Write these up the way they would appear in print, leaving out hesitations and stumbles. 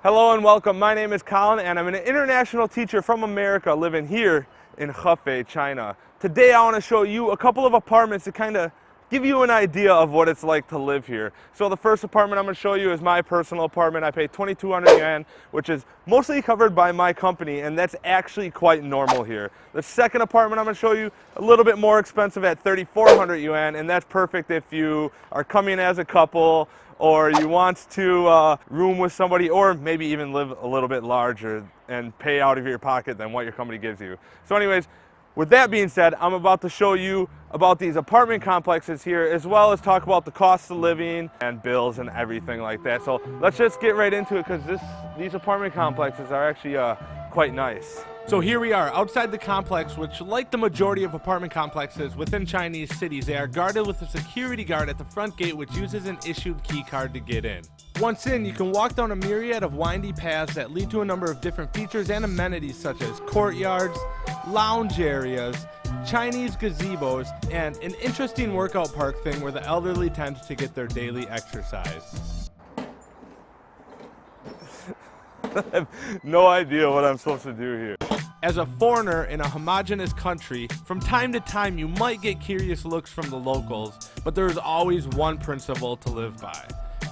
Hello and welcome. My name is Collin and I'm an international teacher from America living here in Hefei, China. Today I want to show you a couple of apartments to kind of give you an idea of what it's like to live here. So the first apartment I'm going to show you is my personal apartment. I pay 2,200 yuan, which is mostly covered by my company, and that's actually quite normal here. The second apartment I'm going to show you, a little bit more expensive at 3,400 yuan, and that's perfect if you are coming as a couple or you want to room with somebody, or maybe even live a little bit larger and pay out of your pocket than what your company gives you. So anyways, with that being said, I'm about to show you about these apartment complexes here, as well as talk about the cost of living and bills and everything like that. So let's just get right into it, because these apartment complexes are actually quite nice. So here we are outside the complex, which, like the majority of apartment complexes within Chinese cities, they are guarded with a security guard at the front gate, which uses an issued key card to get in. Once in, you can walk down a myriad of windy paths that lead to a number of different features and amenities such as courtyards, lounge areas, Chinese gazebos, and an interesting workout park thing where the elderly tend to get their daily exercise. I have no idea what I'm supposed to do here. As a foreigner in a homogenous country, from time to time you might get curious looks from the locals, but there is always one principle to live by.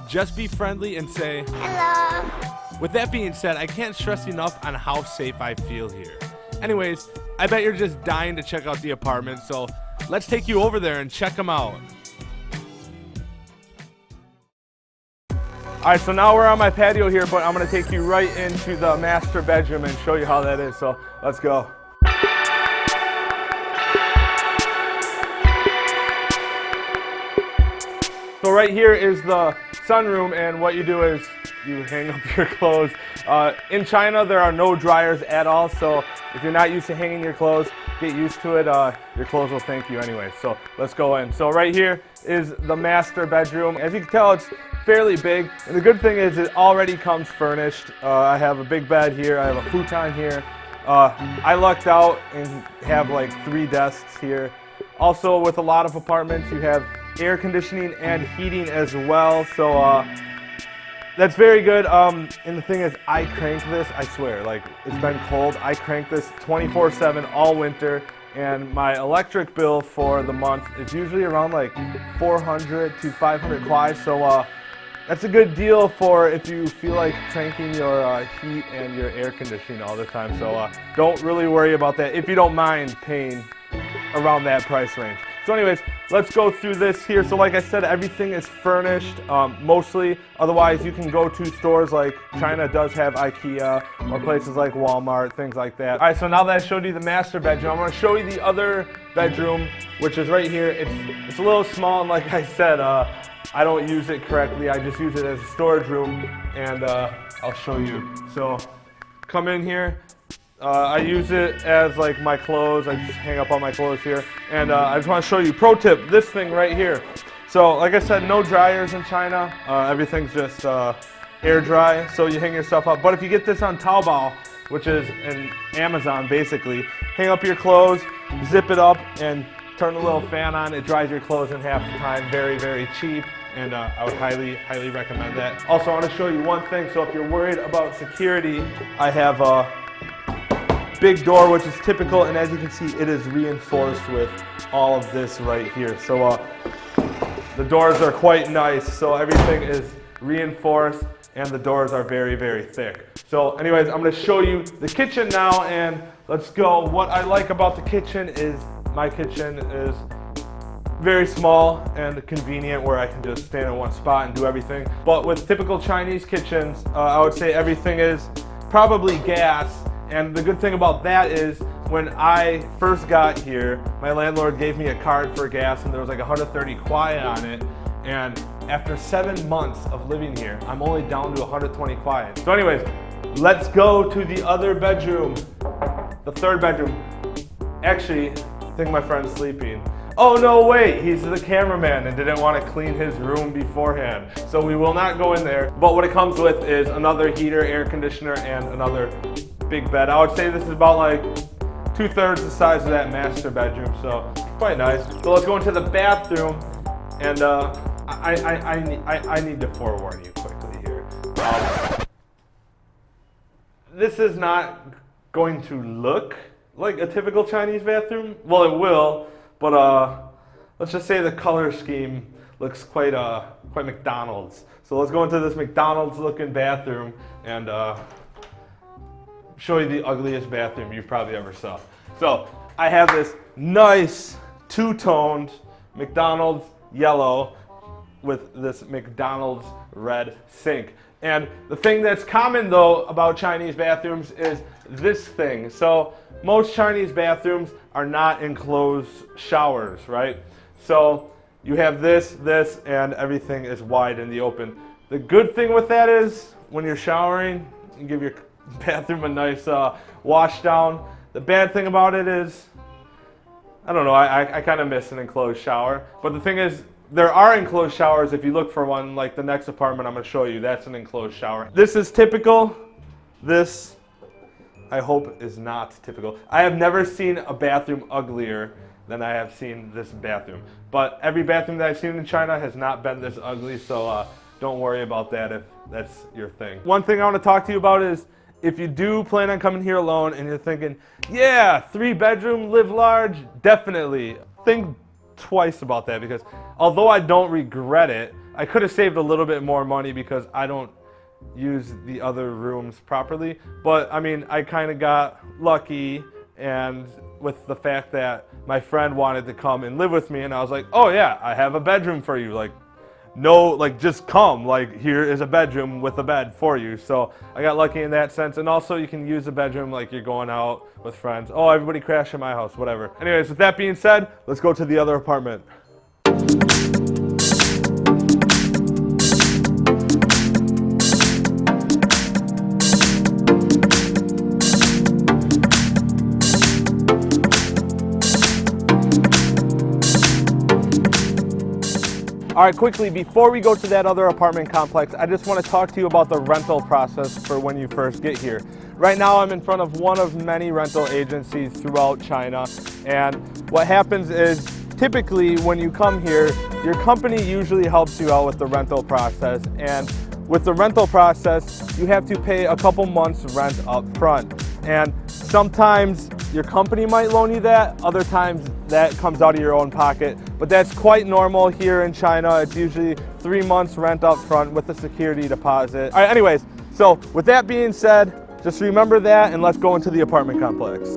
Just be friendly and say, "Hello." With that being said, I can't stress enough on how safe I feel here. Anyways, I bet you're just dying to check out the apartment, so let's take you over there and check them out. Alright, so now we're on my patio here, but I'm going to take you right into the master bedroom and show you how that is, so let's go. So right here is the sunroom, and what you do is you hang up your clothes. In China, there are no dryers at all, so if you're not used to hanging your clothes, get used to it. Your clothes will thank you anyway. So let's go in. So right here is the master bedroom. As you can tell, it's fairly big, and the good thing is it already comes furnished. I have a big bed here. I have a futon here. I lucked out and have like 3 desks here. Also, with a lot of apartments, you have air conditioning and heating as well, so that's very good. And the thing is, I crank this, I swear, like, it's been cold, I crank this 24/7 all winter, and my electric bill for the month is usually around like 400 to 500 kwai, so that's a good deal for if you feel like cranking your heat and your air conditioning all the time, so don't really worry about that if you don't mind paying around that price range. So anyways, let's go through this here. So like I said, everything is furnished, mostly. Otherwise, you can go to stores like China does have IKEA, or places like Walmart, things like that. All right, so now that I showed you the master bedroom, I'm going to show you the other bedroom, which is right here. It's a little small, and like I said, I don't use it correctly. I just use it as a storage room, and I'll show you. So come in here. I use it as like my clothes. I just hang up all my clothes here. And I just want to show you, pro tip, this thing right here. So like I said, no dryers in China. Everything's just air dry, so you hang your stuff up. But if you get this on Taobao, which is an Amazon basically, hang up your clothes, zip it up, and turn a little fan on. It dries your clothes in half the time. Very, very cheap. And I would highly, highly recommend that. Also, I want to show you one thing. So if you're worried about security, I have a big door, which is typical, and as you can see, it is reinforced with all of this right here. So the doors are quite nice, so everything is reinforced, and the doors are very, very thick. So anyways, I'm going to show you the kitchen now, and let's go. What I like about the kitchen is my kitchen is very small and convenient, where I can just stand in one spot and do everything. But with typical Chinese kitchens, I would say everything is probably gas. And the good thing about that is, when I first got here, my landlord gave me a card for gas, and there was like 130 kwai on it. And after 7 months of living here, I'm only down to 120 kwai. So anyways, let's go to the other bedroom, the third bedroom. Actually, I think my friend's sleeping. Oh no, wait, he's the cameraman and didn't want to clean his room beforehand. So we will not go in there. But what it comes with is another heater, air conditioner, and another big bed. I would say this is about like 2/3 the size of that master bedroom, so quite nice. So let's go into the bathroom, and I need to forewarn you quickly here. this is not going to look like a typical Chinese bathroom. Well, it will, but let's just say the color scheme looks quite McDonald's. So let's go into this McDonald's looking bathroom and show you the ugliest bathroom you've probably ever saw. So I have this nice two-toned McDonald's yellow with this McDonald's red sink. And the thing that's common though about Chinese bathrooms is this thing. So most Chinese bathrooms are not enclosed showers, right? So you have this, and everything is wide in the open. The good thing with that is when you're showering, you give your bathroom a nice wash down. The bad thing about it is, I don't know, I kind of miss an enclosed shower. But the thing is, there are enclosed showers if you look for one, like the next apartment I'm going to show you, that's an enclosed shower. This is typical. This, I hope, is not typical. I have never seen a bathroom uglier than I have seen this bathroom. But every bathroom that I've seen in China has not been this ugly, so don't worry about that if that's your thing. One thing I want to talk to you about is, if you do plan on coming here alone and you're thinking, yeah, 3-bedroom, live large, definitely think twice about that, because although I don't regret it, I could have saved a little bit more money because I don't use the other rooms properly. But I mean, I kind of got lucky, and with the fact that my friend wanted to come and live with me, and I was like, oh yeah, I have a bedroom for you. Like, no, like just come, like here is a bedroom with a bed for you. So I got lucky in that sense. And also you can use the bedroom like you're going out with friends. Oh, everybody crash at my house, whatever. Anyways, with that being said, let's go to the other apartment. All right, quickly, before we go to that other apartment complex, I just want to talk to you about the rental process for when you first get here. Right now, I'm in front of one of many rental agencies throughout China, and what happens is, typically when you come here, your company usually helps you out with the rental process, and with the rental process, you have to pay a couple months rent up front. And sometimes your company might loan you that, other times that comes out of your own pocket. But that's quite normal here in China. It's usually 3 months rent up front with a security deposit. All right, anyways, so with that being said, just remember that and let's go into the apartment complex.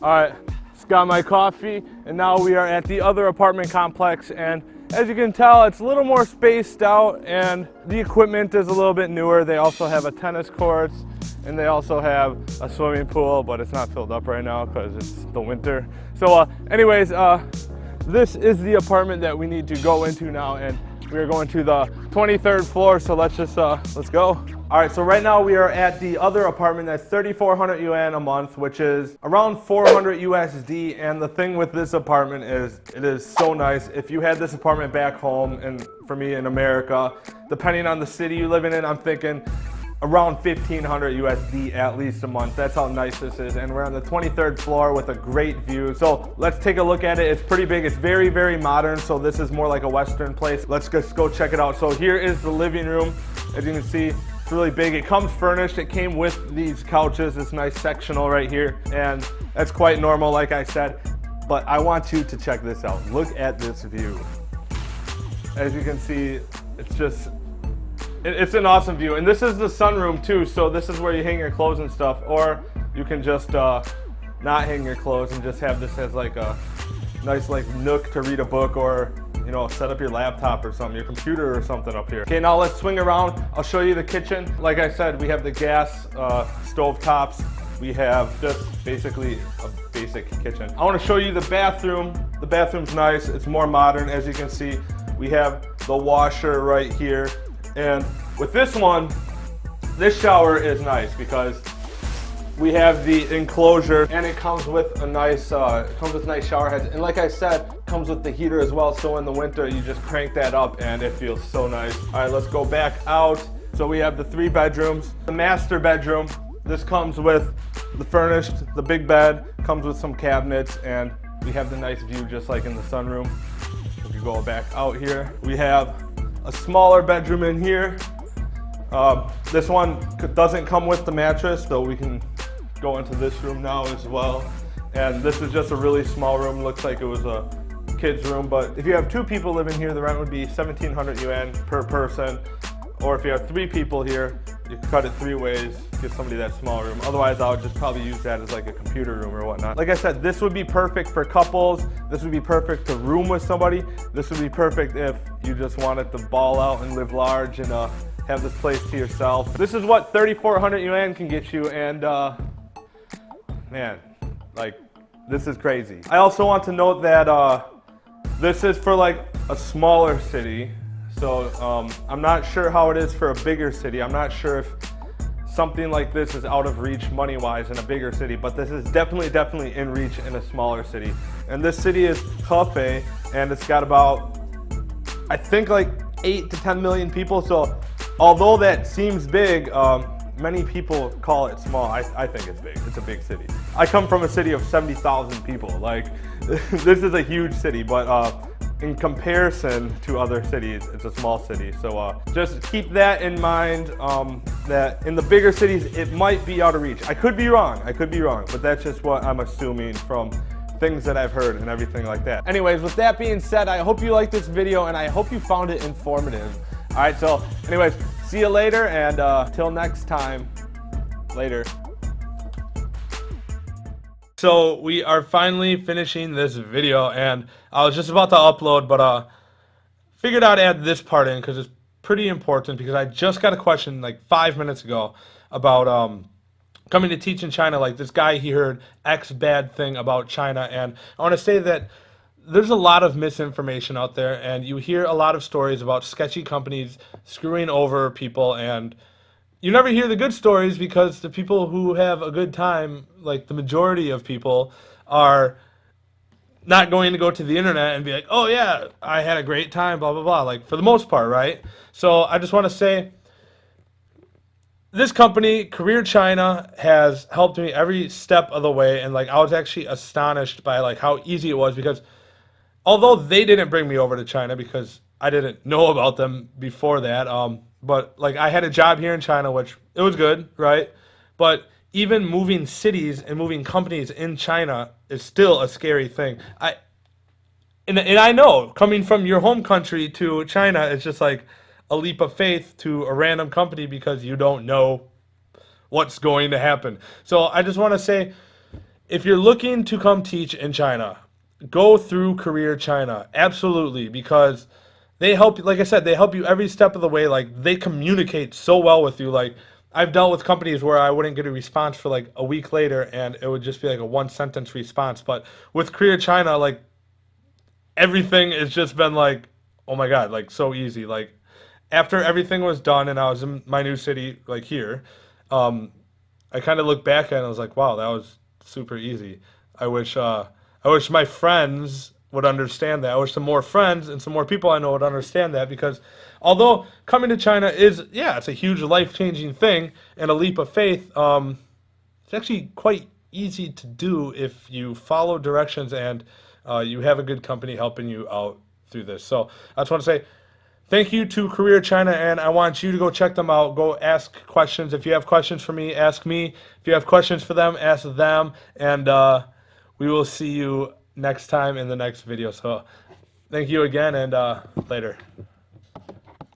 All right, just got my coffee, and now we are at the other apartment complex, and as you can tell, it's a little more spaced out, and the equipment is a little bit newer. They also have a tennis courts, and they also have a swimming pool, but it's not filled up right now because it's the winter. So anyways, this is the apartment that we need to go into now, and we are going to the 23rd floor, so let's just, let's go. All right, so right now we are at the other apartment that's 3,400 yuan a month, which is around 400 USD. And the thing with this apartment is it is so nice. If you had this apartment back home, and for me in America, depending on the city you live in, I'm thinking around 1,500 USD at least a month. That's how nice this is. And we're on the 23rd floor with a great view. So let's take a look at it. It's pretty big. It's very, very modern. So this is more like a Western place. Let's just go check it out. So here is the living room. As you can see, it's really big. It comes furnished. It came with these couches, this nice sectional right here. And that's quite normal, like I said. But I want you to check this out. Look at this view. As you can see, it's just, it's an awesome view. And this is the sunroom too. So this is where you hang your clothes and stuff. Or you can just not hang your clothes and just have this as like a nice like nook to read a book, or you know, set up your laptop or something, your computer or something up here. Okay, now let's swing around. I'll show you the kitchen. Like I said, we have the gas stove tops. We have just basically a basic kitchen. I want to show you the bathroom. The bathroom's nice. It's more modern. As you can see, we have the washer right here. And with this one, this shower is nice because we have the enclosure, and it comes with a nice, nice shower heads. And like I said, it comes with the heater as well. So in the winter, you just crank that up and it feels so nice. All right, let's go back out. So we have the 3 bedrooms. The master bedroom, this comes with the furnished, the big bed, comes with some cabinets, and we have the nice view just like in the sunroom. If you go back out here, we have a smaller bedroom in here. This one doesn't come with the mattress, so we can go into this room now as well. And this is just a really small room. Looks like it was a kid's room, but if you have 2 people living here, the rent would be 1,700 yuan per person. Or if you have 3 people here, you can cut it 3 ways, get somebody that small room. Otherwise, I would just probably use that as like a computer room or whatnot. Like I said, this would be perfect for couples. This would be perfect to room with somebody. This would be perfect if you just wanted to ball out and live large and have this place to yourself. This is what 3,400 yuan can get you, and man, like, this is crazy. I also want to note that this is for like a smaller city. So I'm not sure how it is for a bigger city. I'm not sure if something like this is out of reach money-wise in a bigger city, but this is definitely in reach in a smaller city. And this city is Hefei, and it's got about, I think, like 8 to 10 million people. So although that seems big, many people call it small. I think it's big. It's a big city. I come from a city of 70,000 people. Like, this is a huge city, but in comparison to other cities, it's a small city. So just keep that in mind, that in the bigger cities, it might be out of reach. I could be wrong, but that's just what I'm assuming from things that I've heard and everything like that. Anyways, with that being said, I hope you liked this video and I hope you found it informative. All right, so anyways, see you later, and till next time, later. So we are finally finishing this video, and I was just about to upload, but figured I'd add this part in because it's pretty important, because I just got a question like 5 minutes ago about coming to teach in China. Like, this guy, he heard X bad thing about China, and I want to say that there's a lot of misinformation out there, and you hear a lot of stories about sketchy companies screwing over people, and you never hear the good stories because the people who have a good time, like the majority of people, are not going to go to the internet and be like, oh yeah, I had a great time, blah, blah, blah, like, for the most part, right? So I just want to say, this company, Career China, has helped me every step of the way, and like, I was actually astonished by like how easy it was, because although they didn't bring me over to China because I didn't know about them before that, but like, I had a job here in China, which it was good, right? But even moving cities and moving companies in China is still a scary thing. And I know, coming from your home country to China, it's just like a leap of faith to a random company because you don't know what's going to happen. So I just want to say, if you're looking to come teach in China, go through Career China, absolutely, because they help you. Like I said, they help you every step of the way. Like, they communicate so well with you. Like, I've dealt with companies where I wouldn't get a response for like a week later, and it would just be like a 1-sentence response. But with Career China, like, everything has just been like, oh my God, like, so easy. Like, after everything was done and I was in my new city, like here, I kind of look back at it and I was like, wow, that was super easy. I wish my friends would understand that. I wish some more friends and some more people I know would understand that, because although coming to China is, yeah, it's a huge life-changing thing and a leap of faith, it's actually quite easy to do if you follow directions and you have a good company helping you out through this. So I just want to say thank you to Career China, and I want you to go check them out. Go ask questions. If you have questions for me, ask me. If you have questions for them, ask them. And we will see you next time in the next video. So thank you again, and later.